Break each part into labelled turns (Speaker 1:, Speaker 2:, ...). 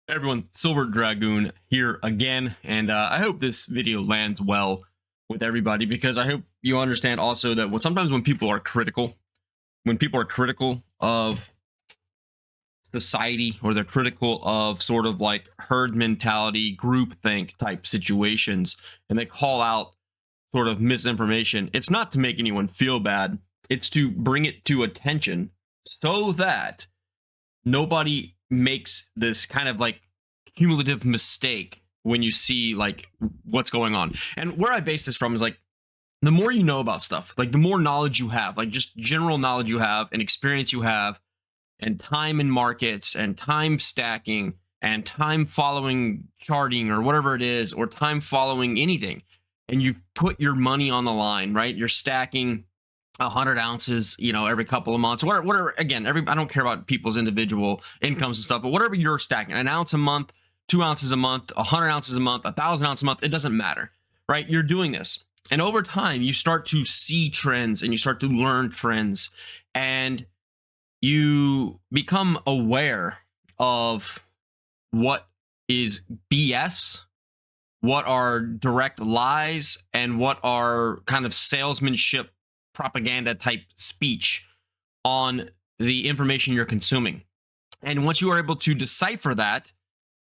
Speaker 1: Hey everyone, Silver Dragoon here again, and I hope this video lands well with everybody because I hope you understand also that sometimes when people are critical, of society or they're critical of sort of like herd mentality, groupthink type situations, and they call out sort of misinformation, it's not to make anyone feel bad, it's to bring it to attention so that nobody makes this kind of like cumulative mistake when you see like what's going on. And where I base this from is like the more you know about stuff, like the more knowledge you have, like just general knowledge you have and experience you have, and time in markets and time stacking and time following charting or whatever it is, or time following anything, and you've put your money on the line, right? You're stacking 100 ounces, every couple of months, whatever. Again, I don't care about people's individual incomes and stuff, but whatever you're stacking, an ounce a month, 2 ounces a month, 100 ounces a month, 1,000 ounces a month, it doesn't matter, right? You're doing this. And over time, you start to see trends and you start to learn trends, and you become aware of what is BS, what are direct lies, and what are kind of salesmanship propaganda type speech on the information you're consuming. And once you are able to decipher that,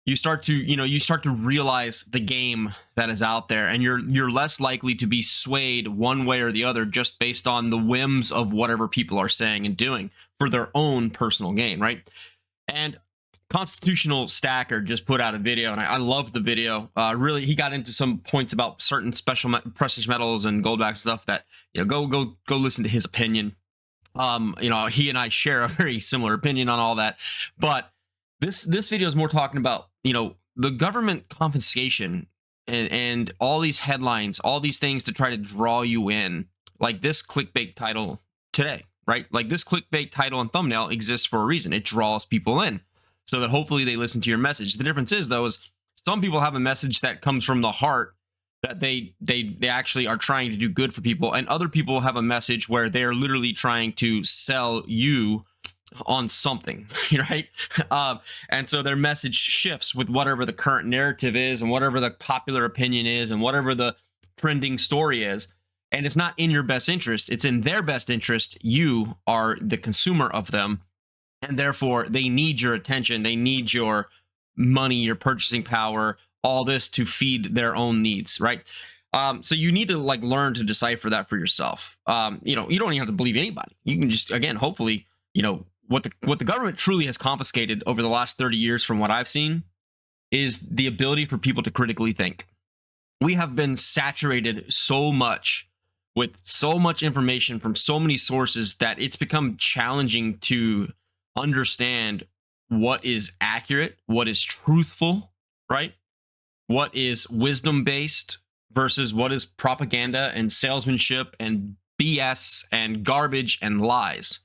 Speaker 1: you start to realize the game that is out there, and you're less likely to be swayed one way or the other just based on the whims of whatever people are saying and doing for their own personal gain, right? And Constitutional Stacker just put out a video, and I love the video. Really, he got into some points about certain precious metals and gold-backed stuff that go listen to his opinion. He and I share a very similar opinion on all that, but this video is more talking about the government confiscation and all these headlines, all these things to try to draw you in, like this clickbait title today, right? Like this clickbait title and thumbnail exists for a reason. It draws people in so that hopefully they listen to your message. The difference is, though, is some people have a message that comes from the heart, that they actually are trying to do good for people, and other people have a message where they're literally trying to sell you on something, right? And so their message shifts with whatever the current narrative is and whatever the popular opinion is and whatever the trending story is. And it's not in your best interest, it's in their best interest. You are the consumer of them, and therefore they need your attention, they need your money, your purchasing power, all this to feed their own needs, right? So you need to like learn to decipher that for yourself. You don't even have to believe anybody. You can just, again, hopefully, what the government truly has confiscated over the last 30 years, from what I've seen, is the ability for people to critically think. We have been saturated so much with so much information from so many sources that it's become challenging to understand what is accurate, what is truthful, right? What is wisdom based versus what is propaganda and salesmanship and BS and garbage and lies.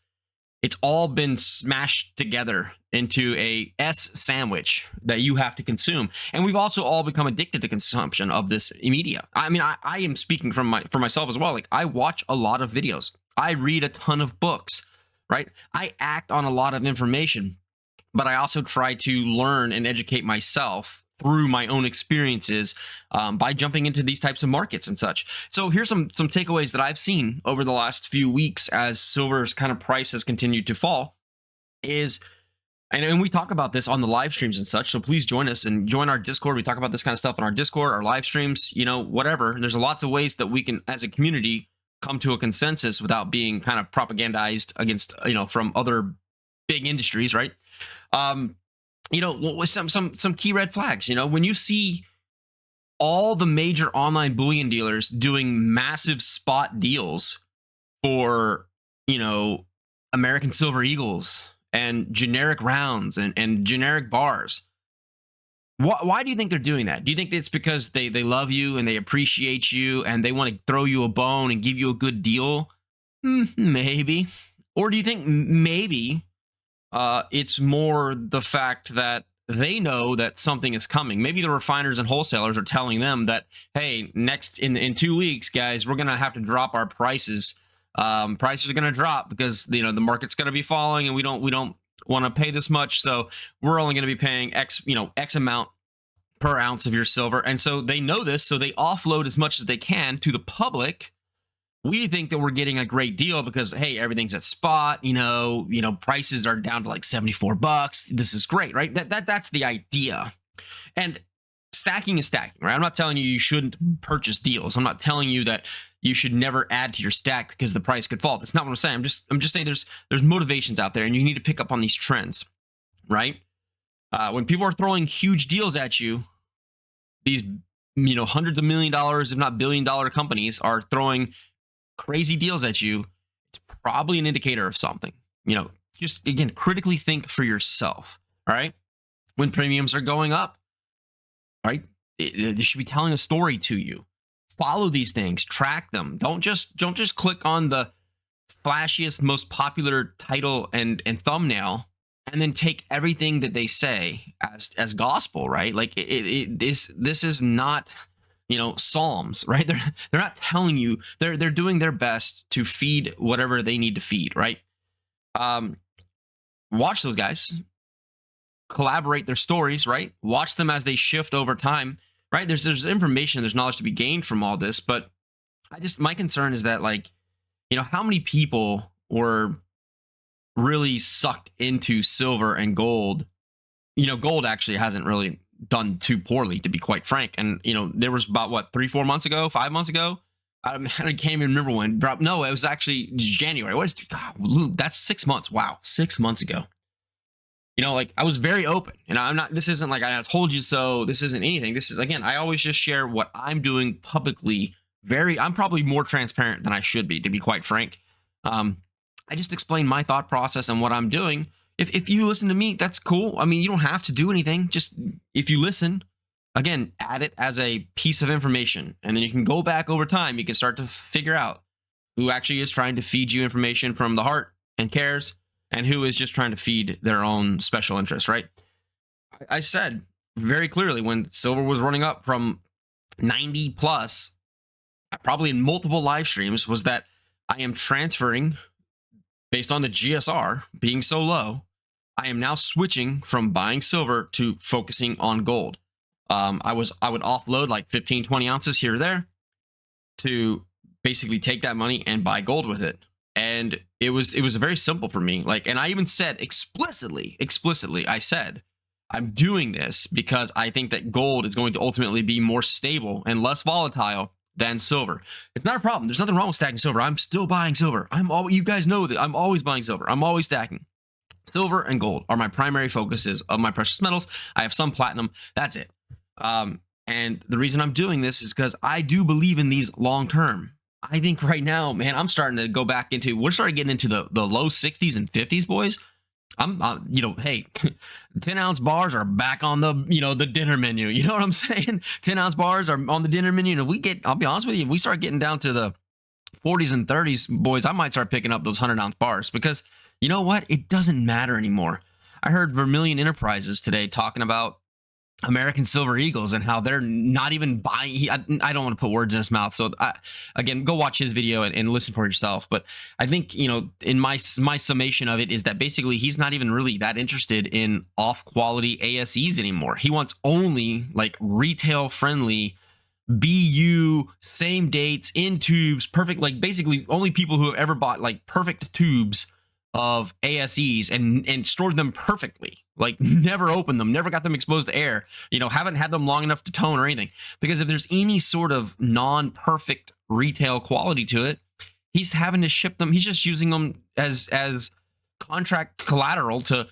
Speaker 1: It's all been smashed together into a S sandwich that you have to consume. And we've also all become addicted to consumption of this media. I mean, I am speaking for myself as well. Like, I watch a lot of videos. I read a ton of books, right? I act on a lot of information, but I also try to learn and educate myself through my own experiences by jumping into these types of markets and such. So here's some takeaways that I've seen over the last few weeks as silver's kind of price has continued to fall is, and we talk about this on the live streams and such, so please join us and join our Discord. We talk about this kind of stuff on our Discord, our live streams, whatever. There's lots of ways that we can, as a community, come to a consensus without being kind of propagandized against, from other big industries, right? With some key red flags, when you see all the major online bullion dealers doing massive spot deals for, American Silver Eagles and generic rounds and generic bars. Why do you think they're doing that? Do you think it's because they love you and they appreciate you and they want to throw you a bone and give you a good deal? Maybe. Or do you think maybe it's more the fact that they know that something is coming? Maybe the refiners and wholesalers are telling them that, hey, next in 2 weeks, guys, we're gonna have to drop our prices. Prices are gonna drop because the market's gonna be falling, and we don't want to pay this much, so we're only going to be paying X amount per ounce of your silver. And so they know this, so they offload as much as they can to the public. We think that we're getting a great deal because, hey, everything's at spot, prices are down to like $74. This is great, right? That's the idea. And stacking is stacking, right? I'm not telling you shouldn't purchase deals. I'm not telling you that you should never add to your stack because the price could fall. That's not what I'm saying. I'm just saying there's motivations out there, and you need to pick up on these trends, right? When people are throwing huge deals at you, these hundreds of $1 million, if not $1 billion companies are throwing crazy deals at you. It's probably an indicator of something. Just again, critically think for yourself. All right. When premiums are going up, right, they should be telling a story to you. Follow these things, track them. Don't just click on the flashiest, most popular title and thumbnail and then take everything that they say as gospel, right? Like this is not Psalms, right? They're not telling you. They're doing their best to feed whatever they need to feed, right? Watch those guys, collaborate their stories, right? Watch them as they shift over time, right? There's information, there's knowledge to be gained from all this, but my concern is that, like, how many people were really sucked into silver and gold? Gold actually hasn't really done too poorly, to be quite frank. And there was about 3-4 months ago, 5 months ago, I can't even remember when. No, it was actually January. That's 6 months. Wow, 6 months ago. Like, I was very open, and this isn't like I told you so. This isn't anything. This is, again, I always just share what I'm doing publicly. I'm probably more transparent than I should be, to be quite frank. I just explain my thought process and what I'm doing. If you listen to me, that's cool. I mean, you don't have to do anything. Just, if you listen, again, add it as a piece of information, and then you can go back over time. You can start to figure out who actually is trying to feed you information from the heart and cares, and who is just trying to feed their own special interest, right? I said very clearly when silver was running up from 90 plus, probably in multiple live streams, was that I am transferring, based on the GSR being so low, I am now switching from buying silver to focusing on gold. I would offload like 15, 20 ounces here or there to basically take that money and buy gold with it. And it was very simple for me. Like, and I even said explicitly, I said, I'm doing this because I think that gold is going to ultimately be more stable and less volatile than silver. It's not a problem. There's nothing wrong with stacking silver. I'm still buying silver. You guys know that I'm always buying silver. I'm always stacking. Silver and gold are my primary focuses of my precious metals. I have some platinum. That's it. And the reason I'm doing this is because I do believe in these long term. I think right now, man, we're starting getting into the low 60s and 50s, boys. Hey, 10-ounce bars are back on the dinner menu. You know what I'm saying? 10-ounce bars are on the dinner menu. And I'll be honest with you, if we start getting down to the 40s and 30s, boys, I might start picking up those 100-ounce bars, because you know what? It doesn't matter anymore. I heard Vermilion Enterprises today talking about American Silver Eagles and how they're not even buying. I don't want to put words in his mouth. So again, go watch his video and listen for yourself. But I think, in my summation of it is that basically he's not even really that interested in off quality ASEs anymore. He wants only like retail friendly BU, same dates, in tubes, perfect, like basically only people who have ever bought like perfect tubes of ASEs and stored them perfectly, like never opened them, never got them exposed to air, haven't had them long enough to tone or anything. Because if there's any sort of non-perfect retail quality to it, he's having to ship them. He's just using them as contract collateral to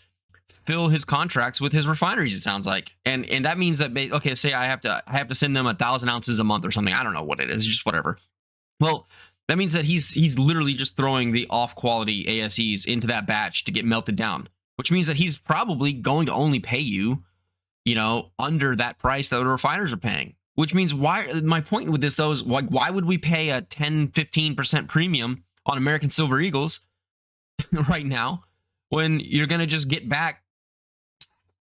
Speaker 1: fill his contracts with his refineries, it sounds like. And that means that, okay, say I have to send them 1,000 ounces a month or something. I don't know what it is, just whatever. Well, that means that he's literally just throwing the off-quality ASEs into that batch to get melted down, which means that he's probably going to only pay you, under that price that the refiners are paying. Which means my point with this, though, is why would we pay a 10-15% premium on American Silver Eagles right now when you're going to just get back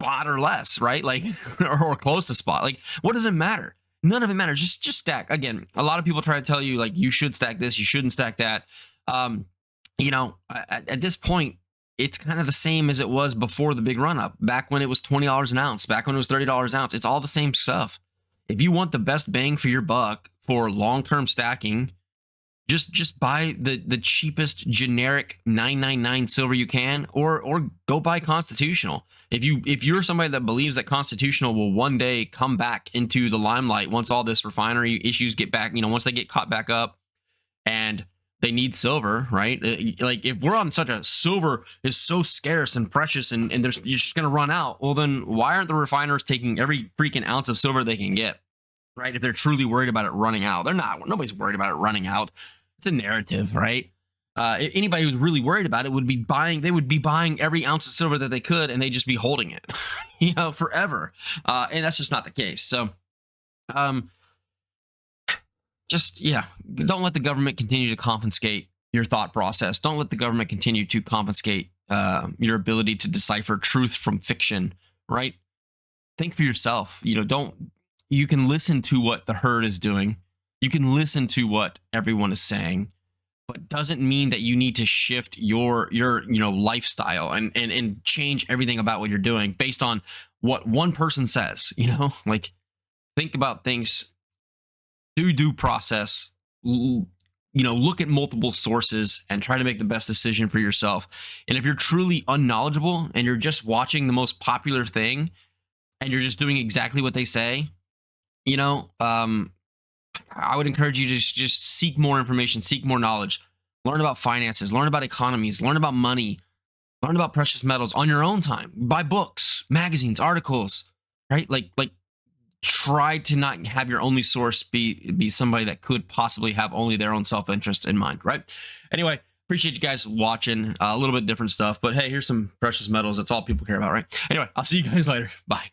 Speaker 1: spot or less, right? Like, or close to spot. Like, what does it matter? None of it matters. Just stack. Again, a lot of people try to tell you, like, you should stack this, you shouldn't stack that. At this point, it's kind of the same as it was before the big run up, back when it was $20 an ounce, back when it was $30 an ounce. It's all the same stuff. If you want the best bang for your buck for long-term stacking, just buy the cheapest generic 999 silver you can, or go buy Constitutional. If you're somebody that believes that Constitutional will one day come back into the limelight once all this refinery issues get back, once they get caught back up and they need silver, right? Like, if we're on such a silver is so scarce and precious and you're just going to run out, well, then why aren't the refiners taking every freaking ounce of silver they can get, right? If they're truly worried about it running out. They're not. Nobody's worried about it running out. It's a narrative, right? Anybody who's really worried about it would be buying every ounce of silver that they could, and they'd just be holding it, forever. And that's just not the case. So, don't let the government continue to confiscate your thought process. Don't let the government continue to confiscate your ability to decipher truth from fiction, right? Think for yourself. You can listen to what the herd is doing. You can listen to what everyone is saying, but doesn't mean that you need to shift your lifestyle and change everything about what you're doing based on what one person says. Like, think about things. Do due process. Look at multiple sources and try to make the best decision for yourself. And if you're truly unknowledgeable and you're just watching the most popular thing and you're just doing exactly what they say, I would encourage you to just seek more information, seek more knowledge, learn about finances, learn about economies, learn about money, learn about precious metals on your own time. Buy books, magazines, articles, right? Like try to not have your only source be somebody that could possibly have only their own self-interest in mind, right? Anyway, appreciate you guys watching. A little bit different stuff, but hey, here's some precious metals. That's all people care about, right? Anyway, I'll see you guys later. Bye.